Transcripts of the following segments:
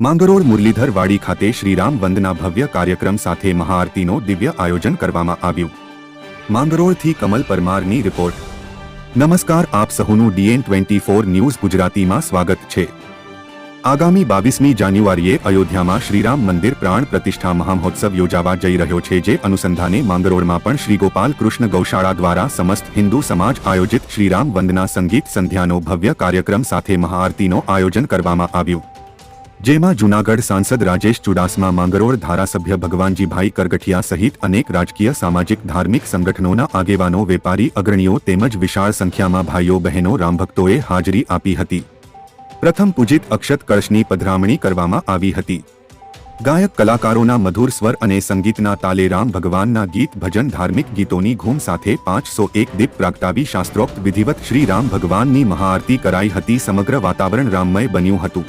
માંગરોળ મુરલીધર વાડી ખાતે શ્રીરામ વંદના ભવ્ય કાર્યક્રમ સાથે મહાઆરતીનો દિવ્ય આયોજન કરવામાં આવ્યું। માંગરોળથી કમલ પરમારની રિપોર્ટ। નમસ્કાર, આપ સહુનું DN24 ન્યૂઝ ગુજરાતીમાં સ્વાગત છે। આગામી 22મી જાન્યુઆરીએ અયોધ્યામાં શ્રીરામ મંદિર પ્રાણ પ્રતિષ્ઠા મહામહોત્સવ યોજાવા જઈ રહ્યો છે, જે અનુસંધાને માંગરોળમાં પણ શ્રી ગોપાલ કૃષ્ણ ગૌશાળા દ્વારા સમસ્ત હિન્દુ સમાજ આયોજિત શ્રીરામ વંદના સંગીત સંધ્યાનો ભવ્ય કાર્યક્રમ સાથે મહાઆરતીનો આયોજન કરવામાં આવ્યું, જેમાં જૂનાગઢ સાંસદ રાજેશ ચુડાસમા, માંગરોળ ધારાસભ્ય ભગવાનજીભાઈ કરગઠિયા સહિત અનેક રાજકીય, સામાજિક, ધાર્મિક સંગઠનોના આગેવાનો, વેપારી અગ્રણીઓ તેમજ વિશાળ સંખ્યામાં ભાઈઓ બહેનો રામભક્તોએ હાજરી આપી હતી। પ્રથમ પૂજિત અક્ષત કળશની પધરામણી કરવામાં આવી હતી। ગાયક કલાકારોના મધુર સ્વર અને સંગીતના તાલે રામ ભગવાનના ગીત, ભજન, ધાર્મિક ગીતોની ઘૂમ સાથે 501 દીપ પ્રગટાવી શાસ્ત્રોક્ત વિધિવત શ્રી રામ ભગવાનની મહાઆરતી કરાઈ હતી। સમગ્ર વાતાવરણ રામમય બન્યું હતું।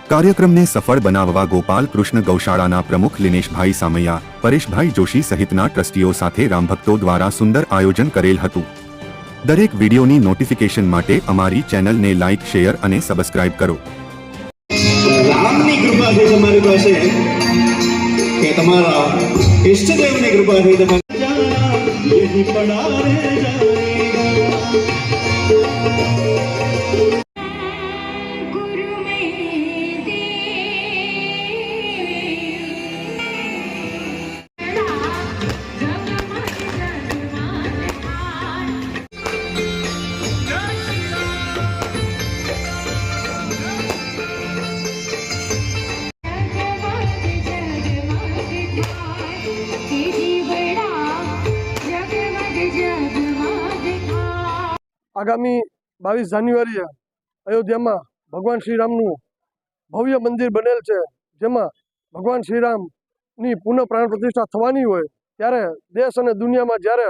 કાર્યક્રમને સફળ બનાવવા ગોપાલ કૃષ્ણ ગૌશાળાના પ્રમુખ લિનેશભાઈ સામૈયા, પરેશભાઈ જોશી સહિતના ટ્રસ્ટીઓ સાથે રામભક્તો દ્વારા સુંદર આયોજન કરેલ હતું। દરેક વિડીયોની નોટિફિકેશન માટે અમારી ચેનલને લાઇક, શેર અને સબસ્ક્રાઇબ કરો। રામની કૃપા છે તમારી પાસે કે તમારા ઈષ્ટદેવની કૃપા છે તમારી પડા રે આગામી 22 જાન્યુઆરીએ અયોધ્યામાં ભગવાન શ્રીરામનું ભવ્ય મંદિર બનેલ છે, જેમાં ભગવાન શ્રીરામની પુનઃ પ્રાણ પ્રતિષ્ઠા થવાની હોય ત્યારે દેશ અને દુનિયામાં જ્યારે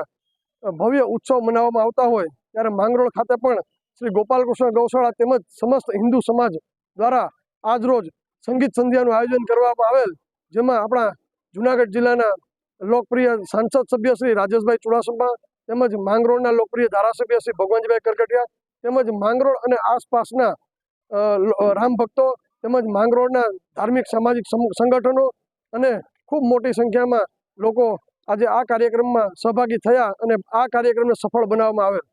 ભવ્ય ઉત્સવ મનાવવામાં આવતા હોય ત્યારે માંગરોળ ખાતે પણ શ્રી ગોપાલ કૃષ્ણ ગૌશાળા તેમજ સમસ્ત હિન્દુ સમાજ દ્વારા આજરોજ સંગીત સંધ્યાનું આયોજન કરવામાં આવેલ, જેમાં આપણા જૂનાગઢ જિલ્લાના લોકપ્રિય સાંસદ સભ્ય શ્રી રાજેશભાઈ ચુડાસમા તેમજ માંગરોળના લોકપ્રિય ધારાસભ્ય શ્રી ભગવાનજીભાઈ કરગઠિયા તેમજ માંગરોળ અને આસપાસના રામ ભક્તો તેમજ માંગરોળના ધાર્મિક, સામાજિક સંગઠનો અને ખૂબ મોટી સંખ્યામાં લોકો આજે આ કાર્યક્રમમાં સહભાગી થયા અને આ કાર્યક્રમને સફળ બનાવવામાં આવેલ।